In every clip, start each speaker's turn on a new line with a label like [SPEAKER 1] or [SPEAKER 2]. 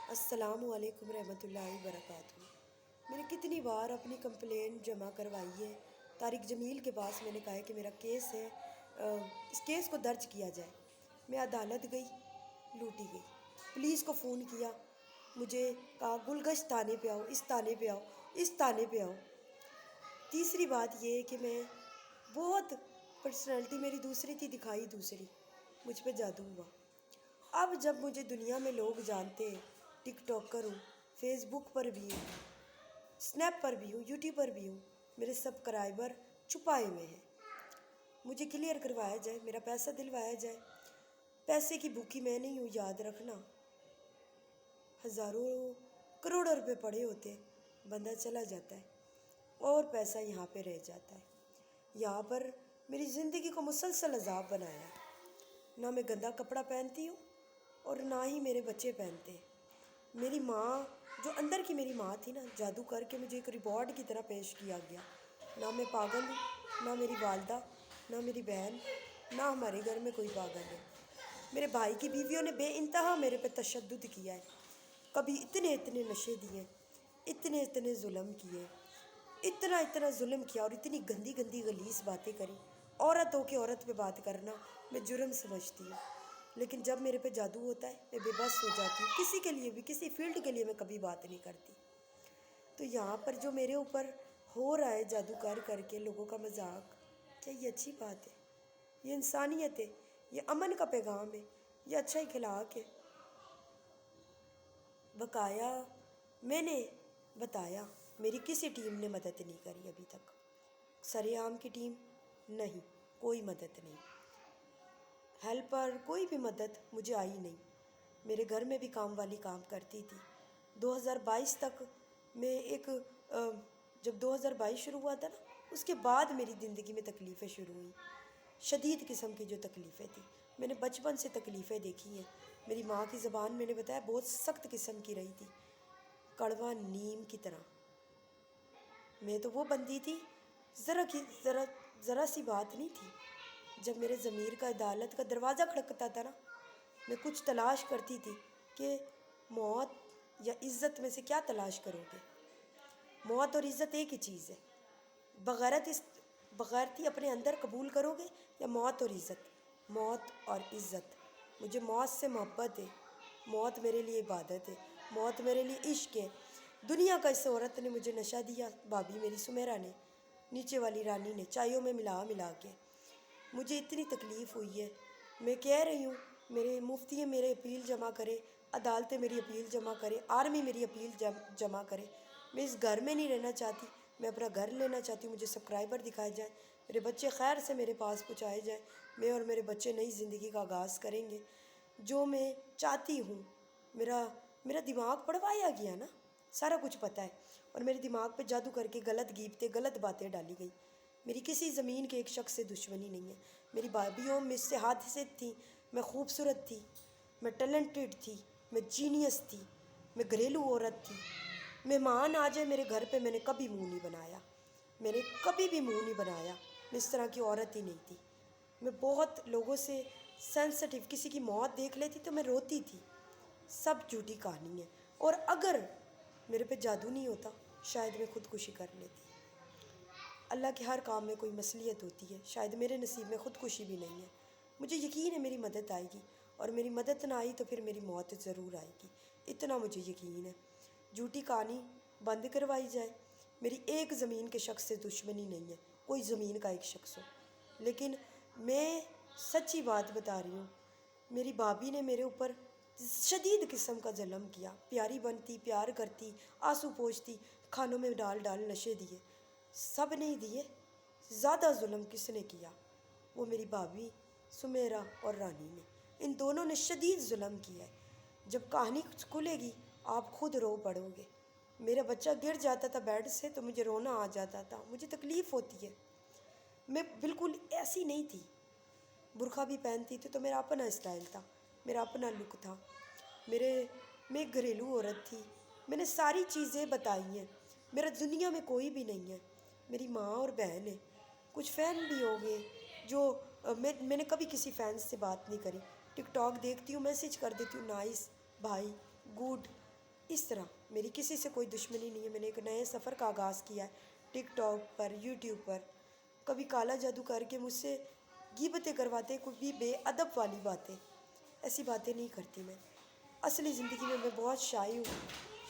[SPEAKER 1] السلام علیکم رحمۃ اللہ وبرکاتہ۔ میں نے کتنی بار اپنی کمپلین جمع کروائی ہے۔ طارق جمیل کے پاس میں نے کہا ہے کہ میرا کیس ہے، اس کیس کو درج کیا جائے۔ میں عدالت گئی، لوٹی گئی۔ پولیس کو فون کیا، مجھے کہا گلگشت تھانے پہ آؤ، اس تھانے پہ آؤ، اس تھانے پہ آؤ۔ تیسری بات یہ ہے کہ میں بہت پرسنالٹی میری دوسری تھی، دکھائی دوسری، مجھ پہ جادو ہوا۔ اب جب مجھے دنیا میں لوگ جانتے ہیں، ٹک ٹاکر ہوں، فیس بک پر بھی ہوں، سنیپ پر بھی ہوں، یوٹیوب پر بھی ہوں، میرے سبسکرائبر چھپائے ہوئے ہیں، مجھے کلیئر کروایا جائے، میرا پیسہ دلوایا جائے۔ پیسے کی بھوکی میں نہیں ہوں، یاد رکھنا۔ ہزاروں کروڑوں روپے پڑے ہوتے، بندہ چلا جاتا ہے اور پیسہ یہاں پہ رہ جاتا ہے۔ یہاں پر میری زندگی کو مسلسل عذاب بنایا ہے۔ نہ میں گندا کپڑا پہنتی ہوں اور نہ ہی میرے بچے پہنتے ہیں۔ میری ماں، جو اندر کی میری ماں تھی نا، جادو کر کے مجھے ایک ریوارڈ کی طرح پیش کیا گیا۔ نہ میں پاگل ہوں، نہ میری والدہ، نہ میری بہن، نہ ہمارے گھر میں کوئی پاگل ہے۔ میرے بھائی کی بیویوں نے بے انتہا میرے پہ تشدد کیا ہے۔ کبھی اتنے نشے دیے، اتنے ظلم کیے، اتنا ظلم کیا اور اتنی گندی غلیظ باتیں کری۔ عورت ہو کے عورت پہ بات کرنا میں جرم سمجھتی ہوں، لیکن جب میرے پہ جادو ہوتا ہے میں بے بس ہو جاتی ہوں۔ کسی کے لیے بھی، کسی فیلڈ کے لیے میں کبھی بات نہیں کرتی۔ تو یہاں پر جو میرے اوپر ہو رہا ہے جادو کر کے لوگوں کا مذاق، کیا یہ اچھی بات ہے؟ یہ انسانیت ہے؟ یہ امن کا پیغام ہے؟ یہ اچھا اخلاق ہے؟ بقایا میں نے بتایا، میری کسی ٹیم نے مدد نہیں کری ابھی تک۔ سرعام کی ٹیم نہیں، کوئی مدد نہیں۔ ہیلپر کوئی بھی مدد مجھے آئی نہیں۔ میرے گھر میں بھی کام والی کام کرتی تھی۔ 2022 تک میں جب 2022 شروع ہوا تھا نا، اس کے بعد میری زندگی میں تکلیفیں شروع ہوئیں، شدید قسم کی جو تکلیفیں تھیں۔ میں نے بچپن سے تکلیفیں دیکھی ہیں۔ میری ماں کی زبان میں نے بتایا بہت سخت قسم کی رہی تھی، کڑوا نیم کی طرح۔ میں تو وہ بندی تھی، ذرا سی بات نہیں تھی۔ جب میرے ضمیر کا عدالت کا دروازہ کھڑکتا تھا نا، میں کچھ تلاش کرتی تھی کہ موت یا عزت میں سے کیا تلاش کرو گے؟ موت اور عزت ایک ہی چیز ہے۔ بغیرتی اپنے اندر قبول کرو گے یا موت اور عزت؟ موت اور عزت۔ مجھے موت سے محبت ہے، موت میرے لیے عبادت ہے، موت میرے لیے عشق ہے۔ دنیا کا اس عورت نے مجھے نشہ دیا، بھابھی میری سمیرا نے، نیچے والی رانی نے، چائیوں میں ملا کے۔ مجھے اتنی تکلیف ہوئی ہے۔ میں کہہ رہی ہوں، میرے مفتی میرے اپیل جمع کرے، عدالتیں میری اپیل جمع کرے، آرمی میری اپیل جمع کرے۔ میں اس گھر میں نہیں رہنا چاہتی، میں اپنا گھر لینا چاہتی ہوں۔ مجھے سبسکرائبر دکھائے جائیں، میرے بچے خیر سے میرے پاس پہنچائے جائیں، میں اور میرے بچے نئی زندگی کا آغاز کریں گے جو میں چاہتی ہوں۔ میرا دماغ پڑھوایا گیا نا، سارا کچھ پتہ ہے، اور میرے دماغ پہ جادو کر کے غلط گیبتیں، غلط باتیں ڈالی گئی۔ میری کسی زمین کے ایک شخص سے دشمنی نہیں ہے۔ میری بھابھیوں مجھ سے حادثت تھیں، میں خوبصورت تھی، میں ٹیلنٹڈ تھی، میں جینیس تھی، میں گھریلو عورت تھی۔ مہمان آ جائے میرے گھر پہ، میں نے کبھی منہ نہیں بنایا، میں نے کبھی بھی منہ نہیں بنایا۔ میں اس طرح کی عورت ہی نہیں تھی۔ میں بہت لوگوں سے سینسٹیو، کسی کی موت دیکھ لیتی تو میں روتی تھی۔ سب جھوٹی کہانی ہے، اور اگر میرے پہ جادو نہیں ہوتا شاید میں خودکشی کر لیتی۔ اللہ کے ہر کام میں کوئی مصلحت ہوتی ہے، شاید میرے نصیب میں خودکشی بھی نہیں ہے۔ مجھے یقین ہے میری مدد آئے گی، اور میری مدد نہ آئی تو پھر میری موت ضرور آئے گی، اتنا مجھے یقین ہے۔ جھوٹی کہانی بند کروائی جائے۔ میری ایک زمین کے شخص سے دشمنی نہیں ہے، کوئی زمین کا ایک شخص ہو، لیکن میں سچی بات بتا رہی ہوں۔ میری بھابھی نے میرے اوپر شدید قسم کا ظلم کیا، پیاری بنتی، پیار کرتی، آنسو پوچھتی، کھانوں میں ڈال نشے دیے، سب نہیں دیے۔ زیادہ ظلم کس نے کیا؟ وہ میری بھابھی سمیرا اور رانی نے، ان دونوں نے شدید ظلم کیا ہے۔ جب کہانی کھلے گی آپ خود رو پڑو گے۔ میرا بچہ گر جاتا تھا بیڈ سے تو مجھے رونا آ جاتا تھا، مجھے تکلیف ہوتی ہے۔ میں بالکل ایسی نہیں تھی، برقع بھی پہنتی تھی تو میرا اپنا اسٹائل تھا، میرا اپنا لک تھا۔ میں ایک گھریلو عورت تھی۔ میں نے ساری چیزیں بتائی ہیں۔ میرا دنیا میں کوئی بھی نہیں ہے، میری ماں اور بہن ہے۔ کچھ فین بھی ہو گئے جو میں نے کبھی کسی فین سے بات نہیں کری۔ ٹک ٹاک دیکھتی ہوں، میسج کر دیتی ہوں، نائس بھائی، گڈ، اس طرح میری کسی سے کوئی دشمنی نہیں ہے. میں نے ایک نئے سفر کا آغاز کیا ہے ٹک ٹاک پر، یوٹیوب پر. کبھی کالا جادو کر کے مجھ سے غیبتیں کرواتے، کبھی بے ادب والی باتیں. ایسی باتیں نہیں کرتی میں. اصلی زندگی میں بہت شائع ہوں،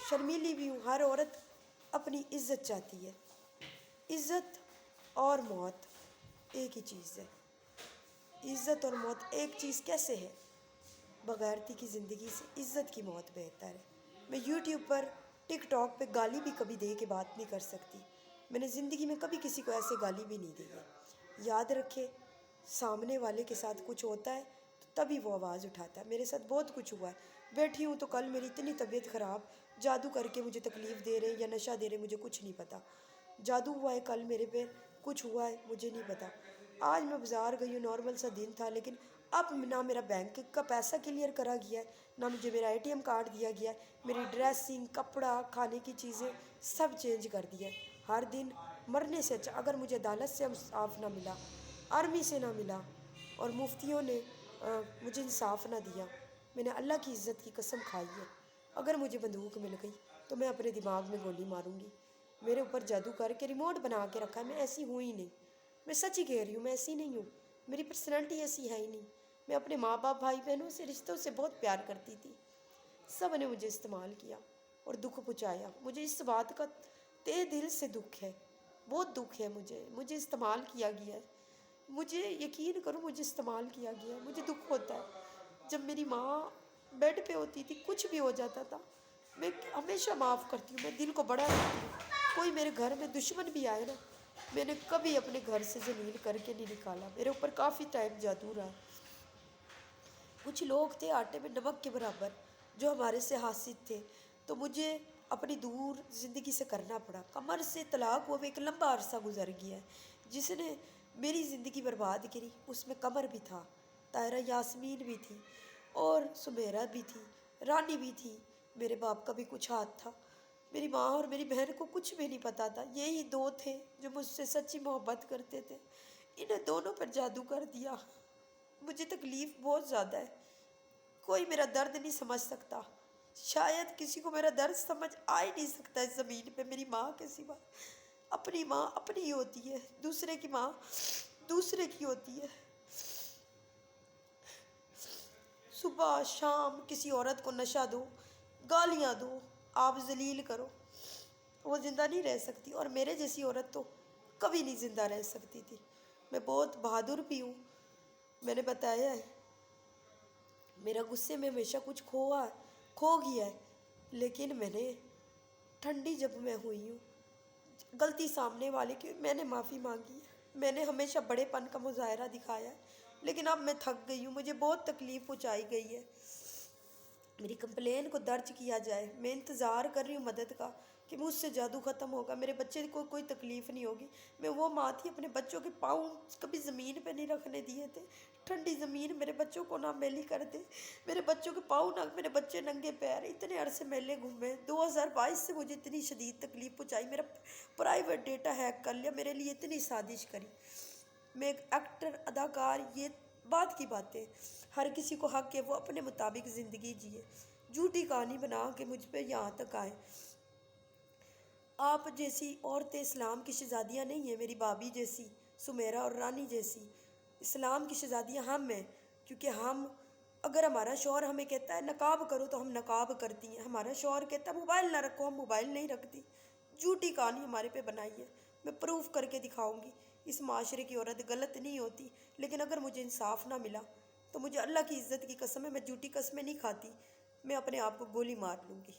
[SPEAKER 1] شرمیلی بھی ہوں. ہر عورت اپنی عزت چاہتی ہے. عزت اور موت ایک ہی چیز ہے. عزت اور موت ایک چیز کیسے ہے؟ بغیرتی کی زندگی سے عزت کی موت بہتر ہے. میں یوٹیوب پر، ٹک ٹاک پہ گالی بھی کبھی دے کے بات نہیں کر سکتی. میں نے زندگی میں کبھی کسی کو ایسے گالی بھی نہیں دی ہے. یاد رکھے، سامنے والے کے ساتھ کچھ ہوتا ہے تو تبھی وہ آواز اٹھاتا ہے. میرے ساتھ بہت کچھ ہوا ہے. بیٹھی ہوں تو کل میری اتنی طبیعت خراب، جادو کر کے مجھے تکلیف دے رہے یا نشہ دے رہے، مجھے کچھ نہیں پتہ. جادو ہوا ہے کل میرے پہ، کچھ ہوا ہے مجھے نہیں پتہ. آج میں بازار گئی ہوں، نارمل سا دن تھا، لیکن اب نہ میرا بینک کا پیسہ کلیئر کرا گیا ہے، نہ مجھے میرا ATM کارڈ دیا گیا ہے. میری ڈریسنگ، کپڑا، کھانے کی چیزیں سب چینج کر دیا ہے. ہر دن مرنے سے اچھا اگر مجھے عدالت سے انصاف نہ ملا، آرمی سے نہ ملا اور مفتیوں نے مجھے انصاف نہ دیا. میں نے اللہ کی عزت کی قسم کھائی ہے، اگر مجھے بندوق مل گئی تو میں اپنے دماغ میں گولی ماروں گی. میرے اوپر جادو کر کے ریموٹ بنا کے رکھا ہے. میں ایسی ہوں ہی نہیں. میں سچ ہی کہہ رہی ہوں، میں ایسی نہیں ہوں. میری پرسنالٹی ایسی ہے ہی نہیں. میں اپنے ماں باپ، بھائی بہنوں سے، رشتوں سے بہت پیار کرتی تھی. سب نے مجھے استعمال کیا اور دکھ پہنچایا. مجھے اس بات کا تہ دل سے دکھ ہے، بہت دکھ ہے. مجھے استعمال کیا گیا ہے. مجھے یقین کرو، مجھے استعمال کیا گیا ہے. مجھے دکھ ہوتا ہے جب میری ماں بیڈ پہ ہوتی تھی، کچھ بھی ہو جاتا تھا. میں ہمیشہ معاف کرتی ہوں، میں دل کو بڑا رکھتی ہوں. کوئی میرے گھر میں دشمن بھی آئے نا، میں نے کبھی اپنے گھر سے ذلیل کر کے نہیں نکالا. میرے اوپر کافی ٹائم جادو رہا. کچھ لوگ تھے آٹے میں نمک کے برابر جو ہمارے سے حاسد تھے، تو مجھے اپنی دور زندگی سے کرنا پڑا. کمر سے طلاق ہوئے ایک لمبا عرصہ گزر گیا ہے. جس نے میری زندگی برباد کری اس میں قمر بھی تھا، طاہرہ یاسمین بھی تھی، اور سمیرہ بھی تھی، رانی بھی تھی. میرے باپ کا بھی کچھ ہاتھ تھا. میری ماں اور میری بہن کو کچھ بھی نہیں پتا تھا. یہی دو تھے جو مجھ سے سچی محبت کرتے تھے. انہیں دونوں پر جادو کر دیا. مجھے تکلیف بہت زیادہ ہے. کوئی میرا درد نہیں سمجھ سکتا. شاید کسی کو میرا درد سمجھ آ ہی نہیں سکتا اس زمین پہ میری ماں کے سوا. اپنی ماں اپنی ہی ہوتی ہے، دوسرے کی ماں دوسرے کی ہوتی ہے. صبح شام کسی عورت کو نشہ دو، گالیاں دو، آپ ذلیل کرو، وہ زندہ نہیں رہ سکتی. اور میرے جیسی عورت تو کبھی نہیں زندہ رہ سکتی تھی. میں بہت بہادر بھی ہوں. میں نے بتایا ہے، میرا غصے میں ہمیشہ کچھ کھو گیا ہے، لیکن میں نے ٹھنڈی جب میں ہوئی ہوں، غلطی سامنے والے کی میں نے معافی مانگی ہے. میں نے ہمیشہ بڑے پن کا مظاہرہ دکھایا ہے، لیکن اب میں تھک گئی ہوں. مجھے بہت تکلیف پہنچائی گئی ہے. میری کمپلین کو درج کیا جائے. میں انتظار کر رہی ہوں مدد کا کہ مجھ سے جادو ختم ہوگا، میرے بچے کو کوئی تکلیف نہیں ہوگی. میں وہ ماں تھی، اپنے بچوں کے پاؤں کبھی زمین پہ نہیں رکھنے دیے تھے. ٹھنڈی زمین میرے بچوں کو نہ میلی کر دے. میرے بچوں کے پاؤں نہ، میرے بچے ننگے پیر اتنے عرصے میلے گھومے. 2022 سے مجھے اتنی شدید تکلیف پہنچائی. میرا پرائیویٹ ڈیٹا ہیک کر لیا، میرے لیے اتنی سازش کری. میں ایک ایکٹر، اداکار، یہ بات کی باتیں. ہر کسی کو حق ہے وہ اپنے مطابق زندگی جیے. جھوٹی کہانی بنا کے مجھ پہ یہاں تک آئے. آپ جیسی عورتیں اسلام کی شہزادیاں نہیں ہیں. میری بھابھی جیسی، سمیرہ اور رانی جیسی اسلام کی شہزادیاں ہم ہیں. کیونکہ ہم، اگر ہمارا شوہر ہمیں کہتا ہے نقاب کرو تو ہم نقاب کرتی ہیں. ہمارا شوہر کہتا ہے موبائل نہ رکھو، ہم موبائل نہیں رکھتی. جھوٹی کہانی ہمارے پہ بنائی ہے. میں پروف کر کے دکھاؤں گی. اس معاشرے کی عورت غلط نہیں ہوتی، لیکن اگر مجھے انصاف نہ ملا تو مجھے اللہ کی عزت کی قسم ہے، میں جھوٹی قسمیں نہیں کھاتی. میں اپنے آپ کو گولی مار لوں گی.